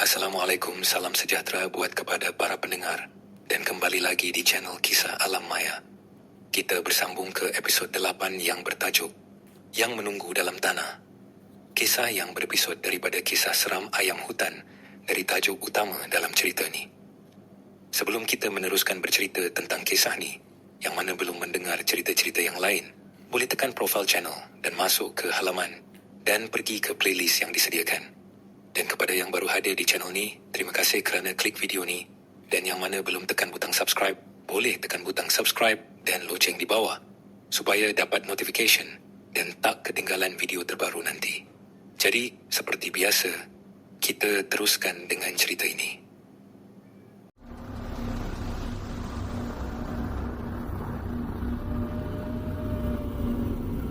Assalamualaikum, salam sejahtera buat kepada para pendengar dan kembali lagi di channel Kisah Alam Maya. Kita bersambung ke episod 8 yang bertajuk Yang Menunggu Dalam Tanah. Kisah yang berepisod daripada kisah seram ayam hutan dari tajuk utama dalam cerita ni. Sebelum kita meneruskan bercerita tentang kisah ni, yang mana belum mendengar cerita-cerita yang lain, boleh tekan profil channel dan masuk ke halaman dan pergi ke playlist yang disediakan. Dan kepada yang baru hadir di channel ni, terima kasih kerana klik video ni. Dan yang mana belum tekan butang subscribe, boleh tekan butang subscribe dan loceng di bawah supaya dapat notification dan tak ketinggalan video terbaru nanti. Jadi, seperti biasa, kita teruskan dengan cerita ini.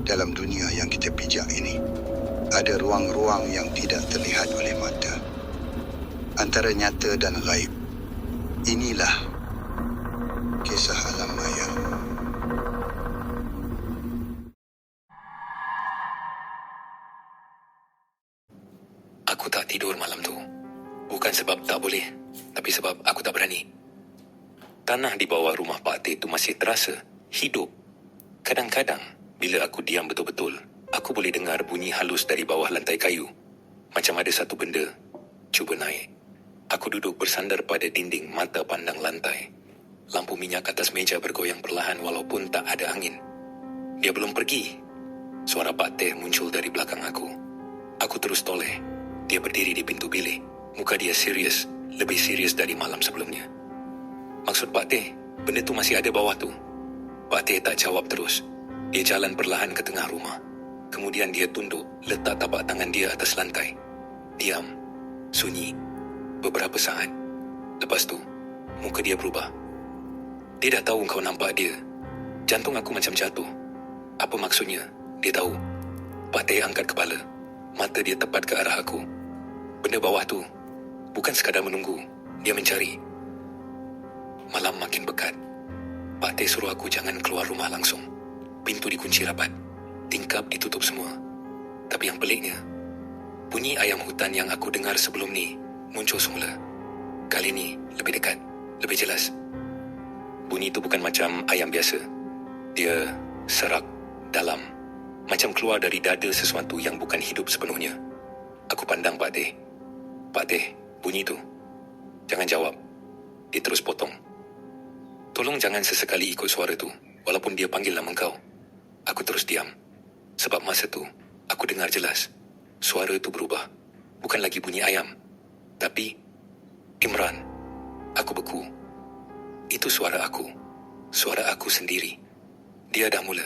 Dalam dunia yang kita pijak ini, ada ruang-ruang yang tidak terlihat oleh mata, antara nyata dan gaib. Inilah kisah alam maya. Aku tak tidur malam tu. Bukan sebab tak boleh, tapi sebab aku tak berani. Tanah di bawah rumah Pak Teh tu masih terasa hidup. Kadang-kadang, bila aku diam betul-betul, aku boleh dengar bunyi halus dari bawah lantai kayu. Macam ada satu benda cuba naik. Aku duduk bersandar pada dinding, mata pandang lantai. Lampu minyak atas meja bergoyang perlahan walaupun tak ada angin. Dia belum pergi. Suara Pak Teh muncul dari belakang aku. Aku terus toleh. Dia berdiri di pintu bilik. Muka dia serius, lebih serius dari malam sebelumnya. Maksud Pak Teh, benda tu masih ada bawah tu. Pak Teh tak jawab terus. Dia jalan perlahan ke tengah rumah. Kemudian dia tunduk, letak tapak tangan dia atas lantai. Diam, sunyi, beberapa saat. Lepas tu, muka dia berubah. Dia dah tahu kau nampak dia. Jantung aku macam jatuh. Apa maksudnya? Dia tahu. Pak Teh angkat kepala. Mata dia tepat ke arah aku. Benda bawah tu bukan sekadar menunggu, dia mencari. Malam makin pekat. Pak Teh suruh aku jangan keluar rumah langsung. Pintu dikunci rapat. Tingkap ditutup semua. Tapi yang peliknya, bunyi ayam hutan yang aku dengar sebelum ni muncul semula. Kali ni lebih dekat, lebih jelas. Bunyi itu bukan macam ayam biasa. Dia serak, dalam, macam keluar dari dada sesuatu yang bukan hidup sepenuhnya. Aku pandang Pak Teh. Pak Teh, bunyi tu. Jangan jawab. Dia terus potong. Tolong jangan sesekali ikut suara tu, walaupun dia panggil nama kau. Aku terus diam. Sebab masa tu, aku dengar jelas. Suara itu berubah. Bukan lagi bunyi ayam. Tapi, Imran. Aku beku. Itu suara aku. Suara aku sendiri. Dia dah mula.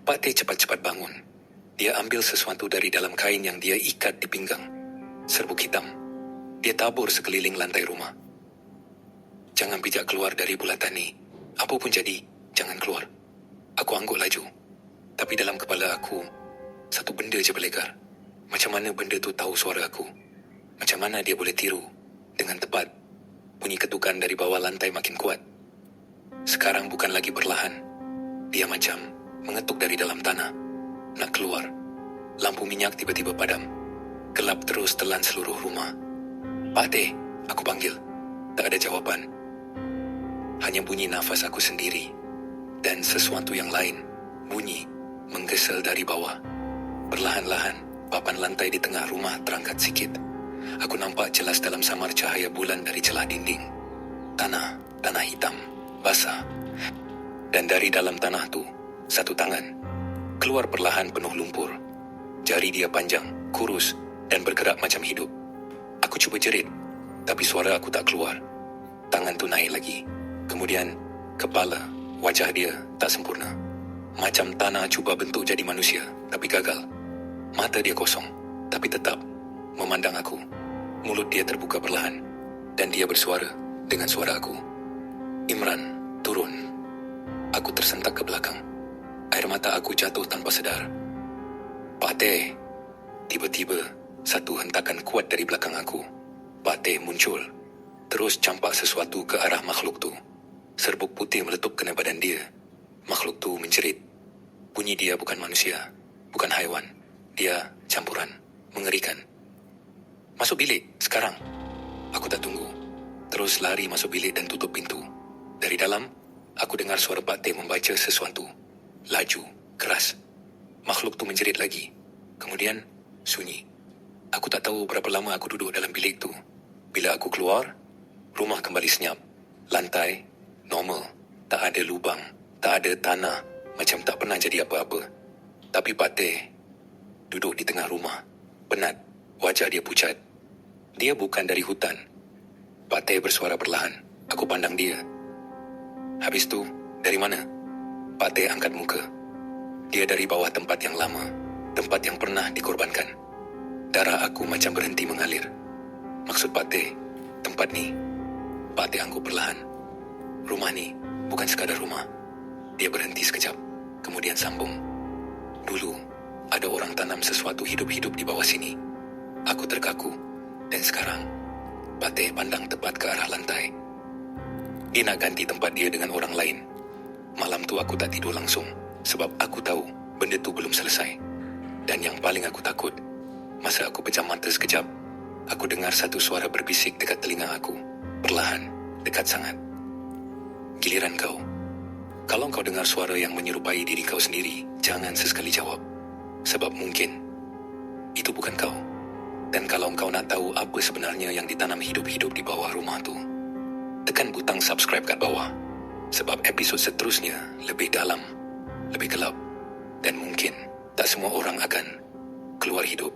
Pak Teh cepat-cepat bangun. Dia ambil sesuatu dari dalam kain yang dia ikat di pinggang. Serbuk hitam. Dia tabur sekeliling lantai rumah. Jangan pijak keluar dari bulatan ni. Apa pun jadi, jangan keluar. Aku angguk laju. Tapi dalam kepala aku, satu benda je berlegar. Macam mana benda tu tahu suara aku? Macam mana dia boleh tiru? Dengan tepat, bunyi ketukan dari bawah lantai makin kuat. Sekarang bukan lagi perlahan. Dia macam mengetuk dari dalam tanah. Nak keluar. Lampu minyak tiba-tiba padam. Gelap terus telan seluruh rumah. Pak Teh, aku panggil. Tak ada jawapan. Hanya bunyi nafas aku sendiri. Dan sesuatu yang lain, bunyi, menggesel dari bawah. Perlahan-lahan, papan lantai di tengah rumah terangkat sikit. Aku nampak jelas dalam samar cahaya bulan dari celah dinding. Tanah hitam, basah. Dan dari dalam tanah tu, satu tangan. Keluar perlahan penuh lumpur. Jari dia panjang, kurus, dan bergerak macam hidup. Aku cuba jerit, tapi suara aku tak keluar. Tangan tu naik lagi. Kemudian, kepala, wajah dia tak sempurna. Macam tanah cuba bentuk jadi manusia, tapi gagal. Mata dia kosong, tapi tetap memandang aku. Mulut dia terbuka perlahan, dan dia bersuara dengan suara aku. Imran, turun. Aku tersentak ke belakang. Air mata aku jatuh tanpa sedar. Pak Teh. Tiba-tiba, satu hentakan kuat dari belakang aku. Pak Teh muncul. Terus campak sesuatu ke arah makhluk tu. Serbuk putih meletup kena badan dia. Makhluk tu menjerit. Bunyi dia bukan manusia, bukan haiwan. Dia campuran, mengerikan. Masuk bilik, sekarang. Aku tak tunggu. Terus lari masuk bilik dan tutup pintu. Dari dalam, aku dengar suara Pak Teh membaca sesuatu. Laju, keras. Makhluk tu menjerit lagi. Kemudian, sunyi. Aku tak tahu berapa lama aku duduk dalam bilik tu. Bila aku keluar, rumah kembali senyap. Lantai, normal. Tak ada lubang, tak ada tanah. Macam tak pernah jadi apa-apa. Tapi Pak Teh duduk di tengah rumah. Penat, wajah dia pucat. Dia bukan dari hutan. Pak Teh bersuara perlahan. Aku pandang dia. Habis tu, dari mana? Pak Teh angkat muka. Dia dari bawah tempat yang lama. Tempat yang pernah dikorbankan. Darah aku macam berhenti mengalir. Maksud Pak Teh, tempat ni. Pak Teh anggup perlahan. Rumah ni bukan sekadar rumah. Dia berhenti sekejap. Kemudian sambung. Dulu, ada orang tanam sesuatu hidup-hidup di bawah sini. Aku terkaku. Dan sekarang, Pak Teh pandang tepat ke arah lantai. Dia nak ganti tempat dia dengan orang lain. Malam tu aku tak tidur langsung. Sebab aku tahu benda tu belum selesai. Dan yang paling aku takut, masa aku pejam mata sekejap, aku dengar satu suara berbisik dekat telinga aku. Perlahan, dekat sangat. Giliran kau. Kalau kau dengar suara yang menyerupai diri kau sendiri, jangan sesekali jawab. Sebab mungkin itu bukan kau. Dan kalau kau nak tahu apa sebenarnya yang ditanam hidup-hidup di bawah rumah tu, tekan butang subscribe kat bawah. Sebab episod seterusnya lebih dalam, lebih gelap, dan mungkin tak semua orang akan keluar hidup.